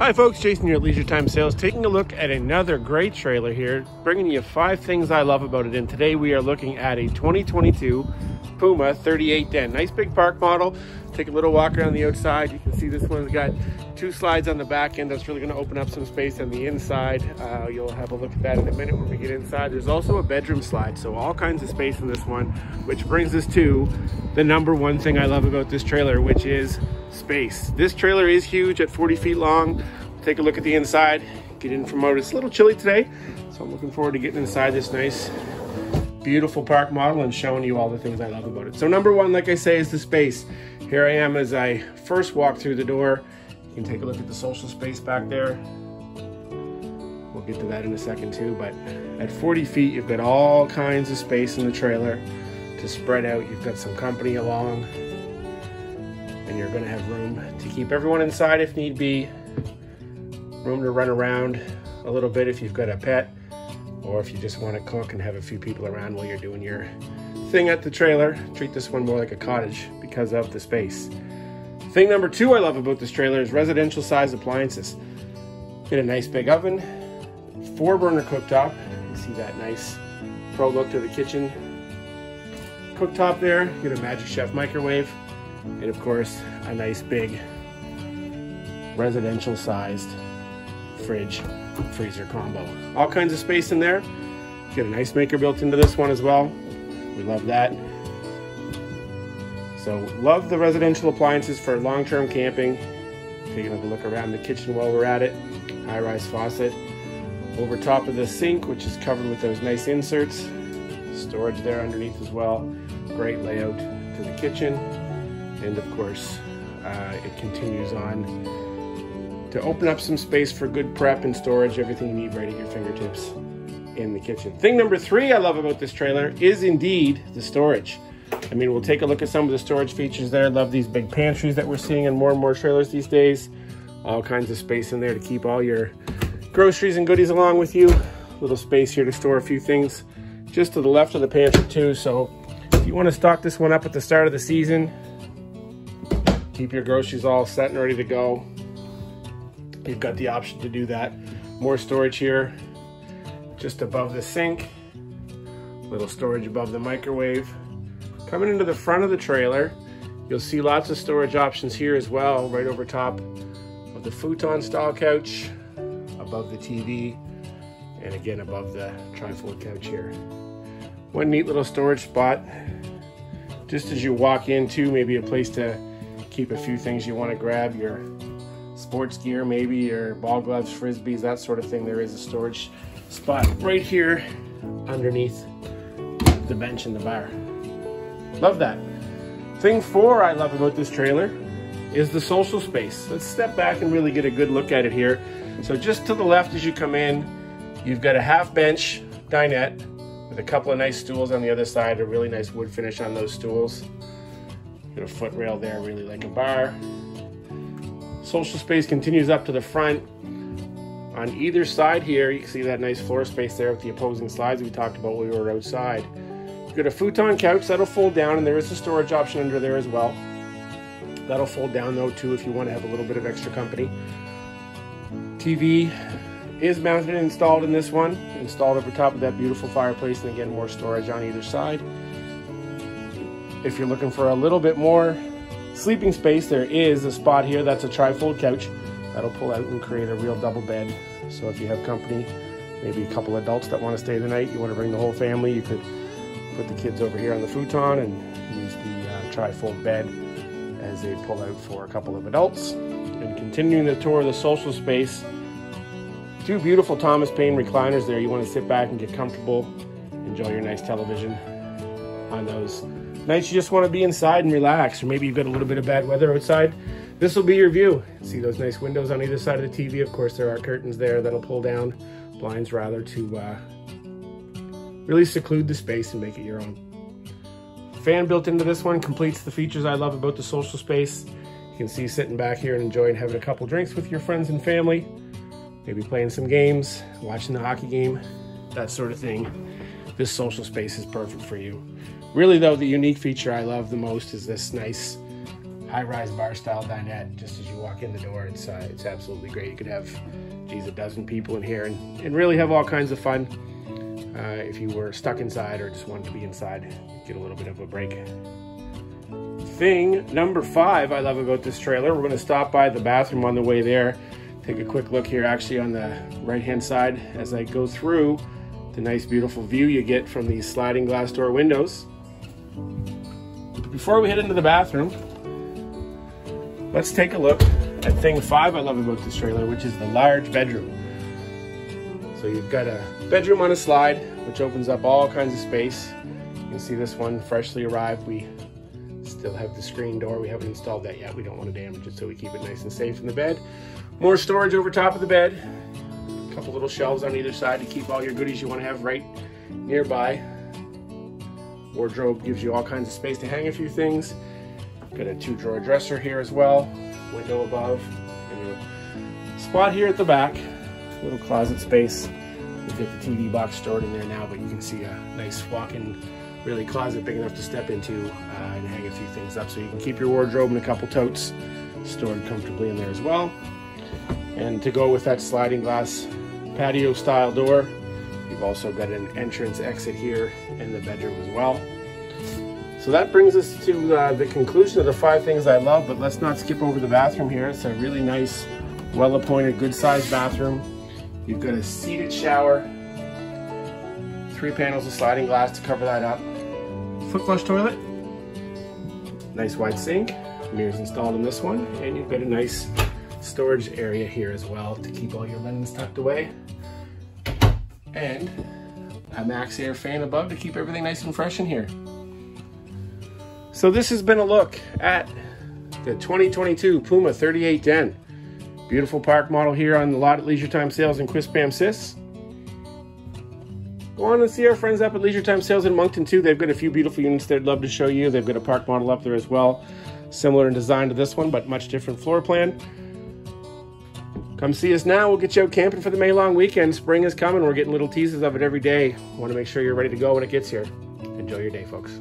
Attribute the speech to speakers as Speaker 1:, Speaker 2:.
Speaker 1: Hi folks, Jason here at Leisure Time Sales, taking a look at another great trailer here, bringing you 5 things I love about it. And today we are looking at a 2022 Puma 3810. Nice big park model. Take a little walk around the outside. You can see this one's got 2 slides on the back end. That's really going to open up some space on the inside. You'll have a look at that in a minute when we get inside. There's also a bedroom slide, so all kinds of space in this one, which brings us to the number one thing I love about this trailer, which is space. This trailer is huge at 40 feet long. Take a look at the inside, get in from out. It's a little chilly today, so I'm looking forward to getting inside this nice, beautiful park model and showing you all the things I love about it. So number one, like I say, is the space. Here I am as I first walk through the door. You can take a look at the social space back there. We'll get to that in a second too, but at 40 feet, you've got all kinds of space in the trailer to spread out. You've got some company along, and you're gonna have room to keep everyone inside if need be. Room to run around a little bit if you've got a pet, or if you just want to cook and have a few people around while you're doing your thing at the trailer. Treat this one more like a cottage because of the space. Thing number 2 I love about this trailer is residential size appliances. Get a nice big oven, 4-burner cooktop. You can see that nice pro look to the kitchen cooktop there. Get a Magic Chef microwave, and of course a nice big residential sized fridge freezer combo. All kinds of space in there. Get a nice maker built into this one as well. We love that. So love the residential appliances for long-term camping. Taking a look around the kitchen while we're at it. High-rise faucet over top of the sink, which is covered with those nice inserts. Storage there underneath as well. Great layout to the kitchen. And of course, it continues on to open up some space for good prep and storage, everything you need right at your fingertips in the kitchen. Thing number 3 I love about this trailer is indeed the storage. I mean, we'll take a look at some of the storage features there. Love these big pantries that we're seeing in more and more trailers these days. All kinds of space in there to keep all your groceries and goodies along with you. Little space here to store a few things just to the left of the pantry too. So if you want to stock this one up at the start of the season, keep your groceries all set and ready to go, you've got the option to do that. More storage here just above the sink. Little storage above the microwave. Coming into the front of the trailer, you'll see lots of storage options here as well, right over top of the futon style couch, above the TV, and again above the trifold couch here. One neat little storage spot just as you walk into, maybe a place to keep a few things you want to grab, your sports gear, maybe your ball gloves, frisbees, that sort of thing. There is a storage spot right here underneath the bench in the bar. Love that. Thing 4 I love about this trailer is the social space. Let's step back and really get a good look at it here. So just to the left as you come in, you've got a half bench dinette with a couple of nice stools on the other side, a really nice wood finish on those stools. Got a foot rail there, really like a bar. Social space continues up to the front. On either side here, you can see that nice floor space there with the opposing slides we talked about when we were outside. You've got a futon couch that'll fold down, and there is a storage option under there as well. That'll fold down though too if you want to have a little bit of extra company. TV is mounted and installed in this one, installed over top of that beautiful fireplace, and again more storage on either side. If you're looking for a little bit more sleeping space, there is a spot here that's a trifold couch that'll pull out and create a real double bed. So if you have company, maybe a couple adults that want to stay the night, you want to bring the whole family, you could put the kids over here on the futon and use the trifold bed as they pull out for a couple of adults. And continuing the tour of the social space, 2 beautiful Thomas Paine recliners there. You want to sit back and get comfortable, enjoy your nice television on those nights you just want to be inside and relax, or maybe you've got a little bit of bad weather outside. This will be your view. See those nice windows on either side of the TV. Of course, there are curtains there that'll pull down, blinds rather, to really seclude the space and make it your own. Fan built into this one completes the features I love about the social space. You can see sitting back here and enjoying having a couple drinks with your friends and family, maybe playing some games, watching the hockey game, that sort of thing. This social space is perfect for you. Really though, the unique feature I love the most is this nice high-rise bar-style dinette just as you walk in the door. It's absolutely great. You could have, geez, a dozen people in here and really have all kinds of fun. If you were stuck inside or just wanted to be inside, get a little bit of a break. Thing number 5 I love about this trailer, we're going to stop by the bathroom on the way there. Take a quick look here actually on the right-hand side as I go through the nice beautiful view you get from these sliding glass door windows. Before we head into the bathroom, let's take a look at thing 5 I love about this trailer, which is the large bedroom. So you've got a bedroom on a slide, which opens up all kinds of space. You can see this one freshly arrived. We still have the screen door. We haven't installed that yet. We don't want to damage it, so we keep it nice and safe in the bed. More storage over top of the bed. A couple little shelves on either side to keep all your goodies you want to have right nearby. Wardrobe gives you all kinds of space to hang a few things. Got a 2-drawer dresser here as well. Window above. And a spot here at the back. Little closet space. We've got the TV box stored in there now, but you can see a nice walk-in really closet big enough to step into and hang a few things up, so you can keep your wardrobe and a couple totes stored comfortably in there as well. And to go with that sliding glass patio style door, you've also got an entrance exit here in the bedroom as well. So that brings us to the conclusion of the 5 things I love, but let's not skip over the bathroom here. It's a really nice, well-appointed, good-sized bathroom. You've got a seated shower, 3 panels of sliding glass to cover that up, foot flush toilet, nice wide sink, mirrors installed in this one, and you've got a nice storage area here as well to keep all your linens tucked away, and a max air fan above to keep everything nice and fresh in here. So this has been a look at the 2022 Puma 3810. Beautiful park model here on the lot at Leisure Time Sales in Quispam Sis. Go on and see our friends up at Leisure Time Sales in Moncton too. They've got a few beautiful units they'd love to show you. They've got a park model up there as well. Similar in design to this one, but much different floor plan. Come see us now. We'll get you out camping for the May long weekend. Spring is coming. We're getting little teases of it every day. Want to make sure you're ready to go when it gets here. Enjoy your day, folks.